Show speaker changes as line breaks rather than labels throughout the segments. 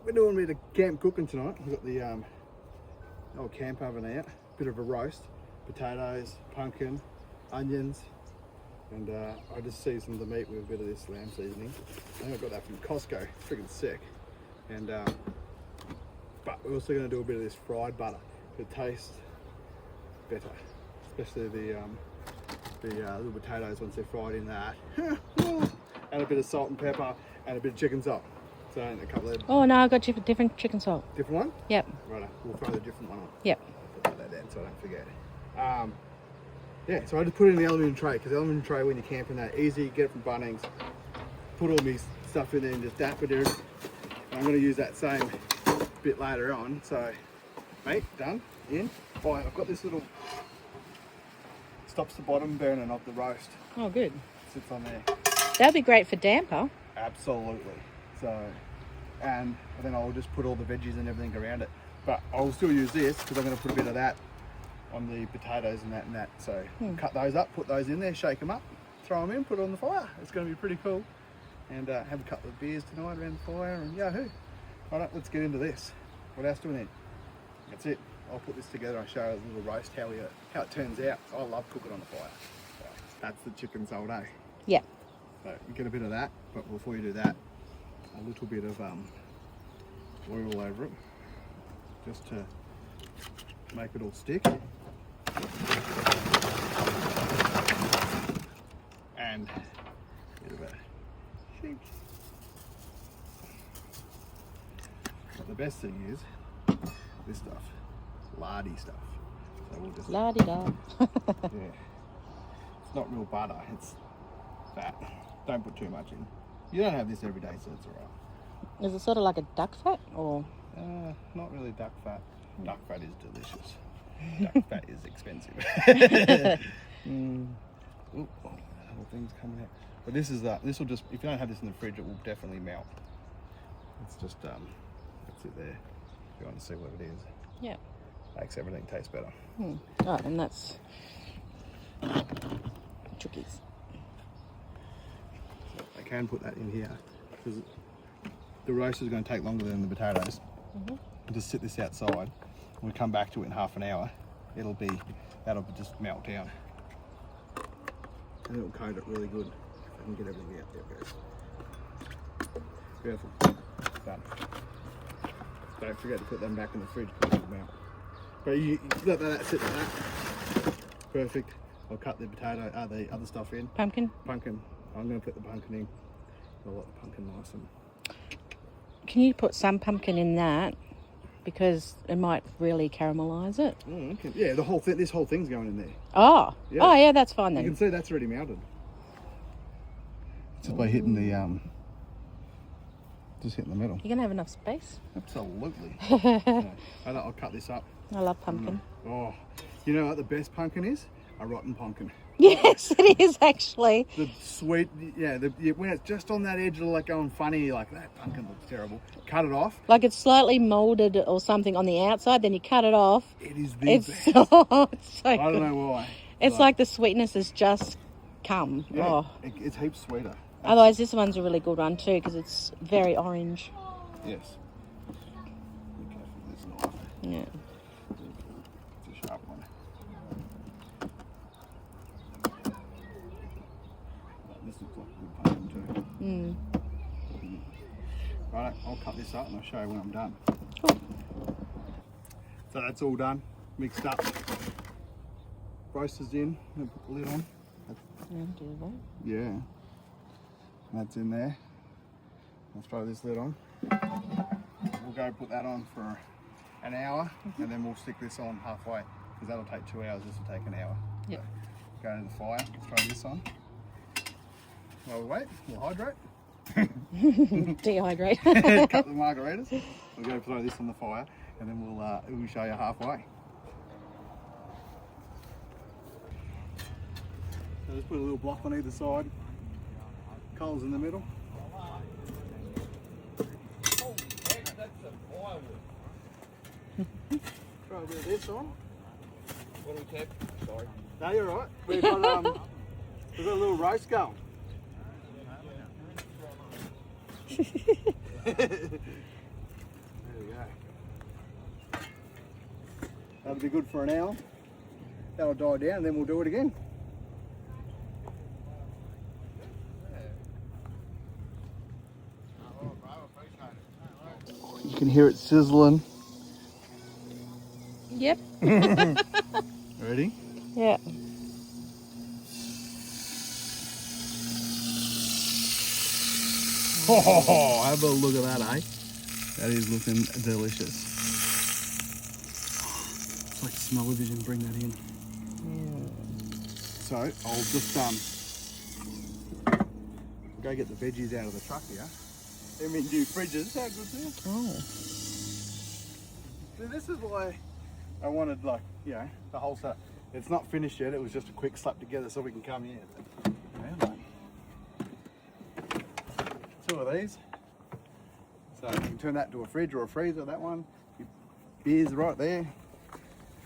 we're doing a bit of camp cooking tonight. We've got the old camp oven out, bit of a roast, potatoes, pumpkin, onions, and I just seasoned the meat with a bit of this lamb seasoning. I think I got that from Costco. It's freaking sick. And but we're also going to do a bit of this fried butter. It tastes better, especially the little potatoes once they're fried in that. And a bit of salt and pepper and a bit of chicken salt. So and a couple of...
Oh no, I got different chicken salt.
Different one?
Yep.
Right, we'll throw the different one on.
Yep.
Put that down so I don't forget. Yeah, so I just put it in the aluminium tray, because the aluminium tray when you're camping that easy, get it from Bunnings, put all my stuff in there and just dap it in. And I'm going to use that same bit later on. So, mate, done, in. Oh, I've got this little, stops the bottom burning of the roast.
Oh, good.
Sits on there.
That'd be great for damper.
Absolutely. So, and then I'll just put all the veggies and everything around it. But I'll still use this because I'm going to put a bit of that on the potatoes and that. So cut those up, put those in there, shake them up, throw them in, put it on the fire. It's going to be pretty cool. And have a couple of beers tonight around the fire and yahoo. All right, let's get into this. What else do we need? That's it. I'll put this together and show you a little roast, how it turns out. I love cooking on the fire. So that's the chicken salt, eh?
Yeah.
So you get a bit of that, but before you do that, a little bit of oil over it, just to make it all stick. And a bit of a shake. But the best thing is this stuff, lardy stuff. So we'll just
La-di-da.
yeah. It's not real butter, it's fat. Don't put too much in. You don't have this every day, so it's alright.
Is it sort of like a duck fat or?
Not really duck fat. Duck fat is delicious. Duck fat is expensive. Ooh, the whole thing's coming out. But this will just, if you don't have this in the fridge, it will definitely melt. It's just, that's it there. If you want to see what it is.
Yeah.
Makes everything taste better.
Oh, and that's chookies.
I can put that in here because the roast is going to take longer than the potatoes. Just sit this outside. When we come back to it in half an hour, that'll just melt down. And it'll coat it really good. If I can get everything out, there it goes. Beautiful. Done. Don't forget to put them back in the fridge because it'll melt. But you let that sit like that. Perfect. I'll cut the potato, the other stuff in.
Pumpkin?
Pumpkin. I'm going to put the pumpkin in. I'll let the pumpkin nice and...
Can you put some pumpkin in that? Because it might really caramelise it.
Okay. Yeah, this whole thing's going in there.
Oh.
Yeah.
Oh, yeah, that's fine then.
You can see that's already melted. Just by hitting the just hitting the middle.
You're going to have enough space?
Absolutely. Yeah. I'll cut this up.
I love pumpkin.
Oh, you know what the best pumpkin is? A rotten pumpkin.
Yes, it is actually.
The sweet, yeah, when it's just on that edge of like going funny, like that pumpkin looks terrible. Cut it off.
Like it's slightly moulded or something on the outside, then you cut it off.
It is the best.
It's so
I don't know why.
It's like the sweetness has just come.
Yeah,
Oh.
It's heaps sweeter.
Otherwise, this one's a really good one too because it's very orange.
Yes. Be careful with this knife.
Yeah.
It's a sharp one. This looks like a good pumpkin too. Right, I'll cut this up and I'll show you when I'm done.
Cool.
So that's all done, mixed up. Roast is in, I'll put the lid on.
Do that.
Yeah, that's in there. I'll throw this lid on. We'll go put that on for an hour and then we'll stick this on halfway because that'll take 2 hours, this will take an hour.
Yep.
So, go to the fire, throw this on. While we wait, we'll hydrate.
Dehydrate.
Cut the margaritas. We'll go throw this on the fire and then we'll show you halfway. So just put a little block on either side. Coals in the middle. Throw a bit of this on.
What do we tap? Sorry.
No, you're right. We've got a little roast going. be good for an hour. That'll die down and then we'll do it again. You can hear it sizzling.
Yep.
Ready?
Yeah.
Oh, have a look at that, eh? That is looking delicious. It's like smell-o-vision, bring that in. So I'll just go get the veggies out of the truck here. Them in new fridges, how good's this?
Oh.
So this is why I wanted, like, you know, the whole stuff. It's not finished yet, it was just a quick slap together so we can come here. Two of these. So you can turn that to a fridge or a freezer, that one. Your beer's right there.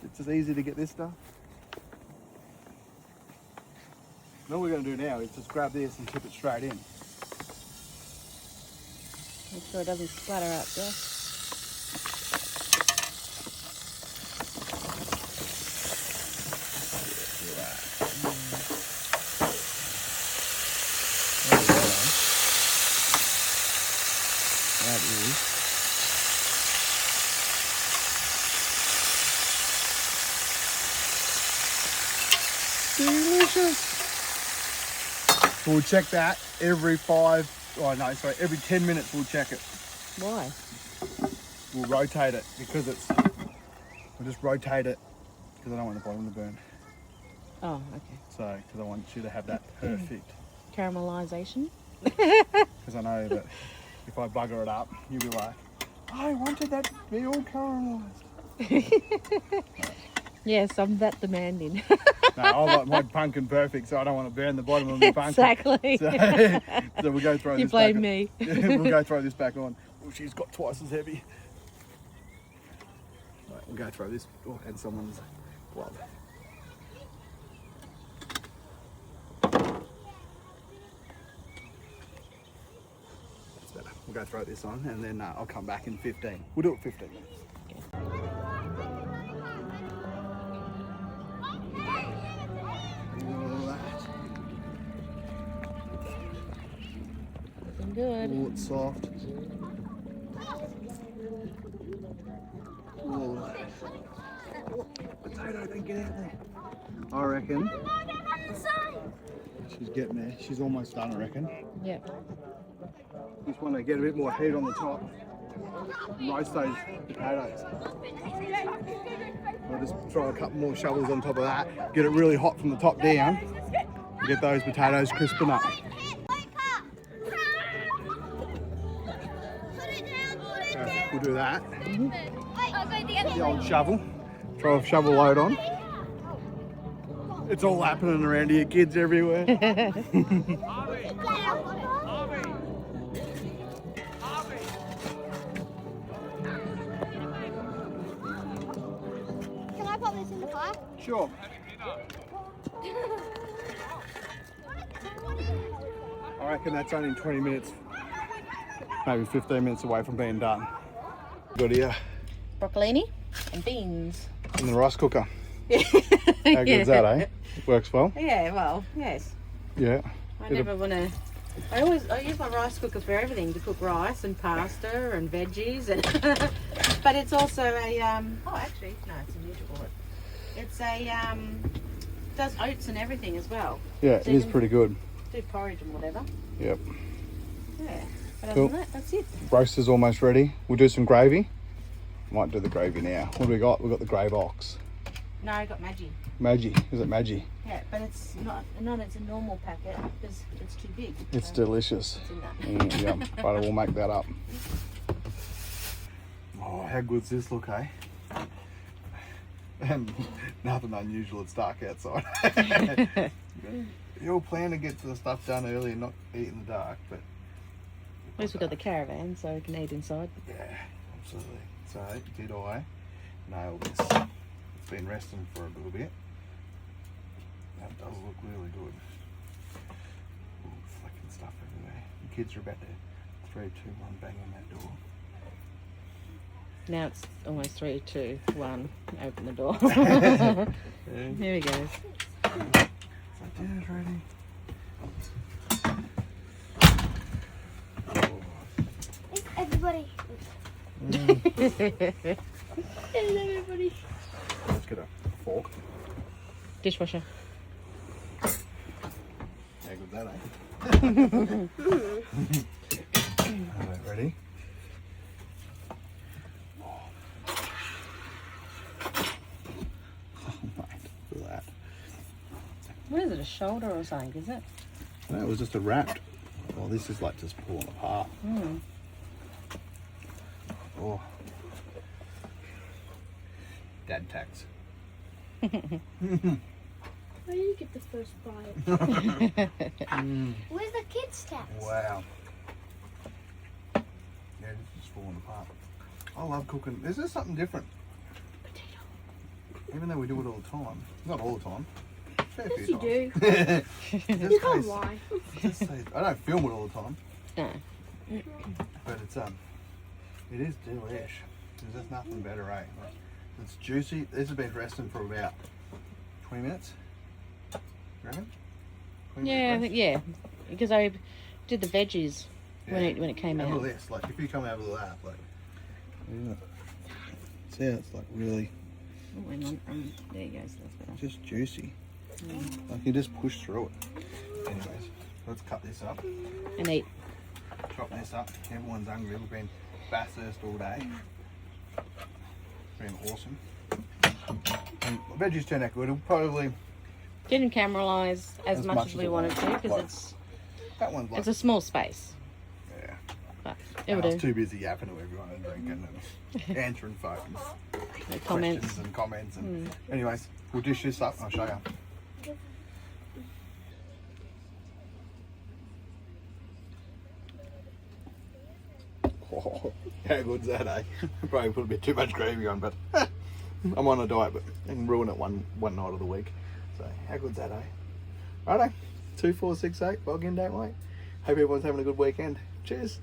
It's just easy to get this stuff. And all we're going to do now is just grab this and tip it straight in.
Make sure it doesn't splatter up, yeah?
That is. Delicious. So we'll check that every 10 minutes we'll check it.
Why?
We'll rotate it because we'll just rotate it because I don't want the bottom to burn.
Oh, okay.
So, because I want you to have that perfect.
Caramelization?
Because I know that if I bugger it up, you'll be like, I wanted that to be all caramelised.
Yes, I'm that demanding.
No, I like my pumpkin perfect, so I don't want to burn the bottom of my pumpkin.
Exactly.
So we'll go throw
You
this
blame
back
me.
We'll go throw this back on. Oh, she's got twice as heavy. Right, we'll go throw this and someone's glove. That's better. We'll go throw this on and then I'll come back in 15. We'll do it 15 minutes.
Looking good.
Oh, it's soft. Oh, potato, don't get out there. I reckon she's getting there. She's almost done, I reckon.
Yep.
Just want to get a bit more heat on the top. Roast those potatoes. I'll just throw a couple more shovels on top of that. Get it really hot from the top down. And get those potatoes crisping up. So we'll do that. The old shovel. Throw a shovel load on. It's all happening around here, kids everywhere.
Can I put this in the fire?
Sure. I reckon that's only 20 minutes, maybe 15 minutes away from being done. Got here
Broccolini and beans.
in the rice cooker. How good's that, eh? Works well.
Yeah, well, yes.
Yeah.
I never want to. I use my rice cooker for everything, to cook rice and pasta and veggies, and but it's also a oh, actually no, it's a NutriBullet. It's a does oats and everything as well.
Yeah,
So
it
you
is
can
pretty good.
Do porridge and whatever.
Yep.
Yeah. But other
Cool.
than that, that's it.
Roast is almost ready. We'll do some gravy. Might do the gravy now. What do we got? We've got the grey box.
No, I got Maggi.
Maggi. Is it Maggi?
Yeah, but it's not. It's a normal packet because it's too big.
It's
so
delicious.
It's in that.
Yum. But we'll make that up. Oh, how good's this look, eh? And nothing unusual, it's dark outside. You'll plan to get the stuff done early and not eat in the dark, but...
At least we've got the caravan, so we can eat inside.
Yeah, absolutely. So, did I nail this? It's been resting for a little bit. That does look really good. Ooh, flicking stuff everywhere. The kids are about to 3, 2, 1, bang on that door.
Now it's almost 3, 2, 1. Open the door.
Yeah.
Here he goes.
Dinner's ready.
It's everybody.
Mm.
Hello, everybody.
Let's get a fork.
Dishwasher.
How good that, eh? Alright, ready? Oh my, look at that.
What is it? A shoulder or something? Is it?
No, it was just a wrapped. Well, this is like just pulling apart.
Mm.
Oh. Dad tax.
Where did you get the first bite?
Mm.
Where's the kids' taps?
Wow. Yeah, this is falling apart. I love cooking. Is there something different? Even though we do it all the time. Not all the time. Fair
Yes,
few
you do.
times.
You can't lie.
I don't film it all the time,
No.
but it is delish. There's nothing better, eh? Like, it's juicy. This has been resting for about 20 minutes. You reckon? 20
Yeah, I
minute
think, yeah. Because I did the veggies when
rest?
it came
And
out.
look at this. Like if you come over the lap, like, see how it's like really
Oh, hang on. There you go. So that's better.
just juicy. Like you just push through it. Anyways, let's cut this up.
And eat.
Chop this up. Everyone's hungry. We've been Bathurst all day. Been awesome. And the veggies turned out good. It'll probably
Didn't cameralise as much as we
it
wanted
was.
to because
Like,
it's
that one's like
a small space.
yeah.
But
I
it will
was
do.
too busy yapping to everyone and drinking and answering phones,
The comments.
questions and comments. And anyways, we'll dish this up. I'll show you. Oh, how good's that, eh? Probably put a bit too much gravy on, but I'm on a diet, but I can ruin it one night of the week. So how good's that, eh? Righto, 2, 4, 6, 8. Log in, don't wait. Hope everyone's having a good weekend. Cheers.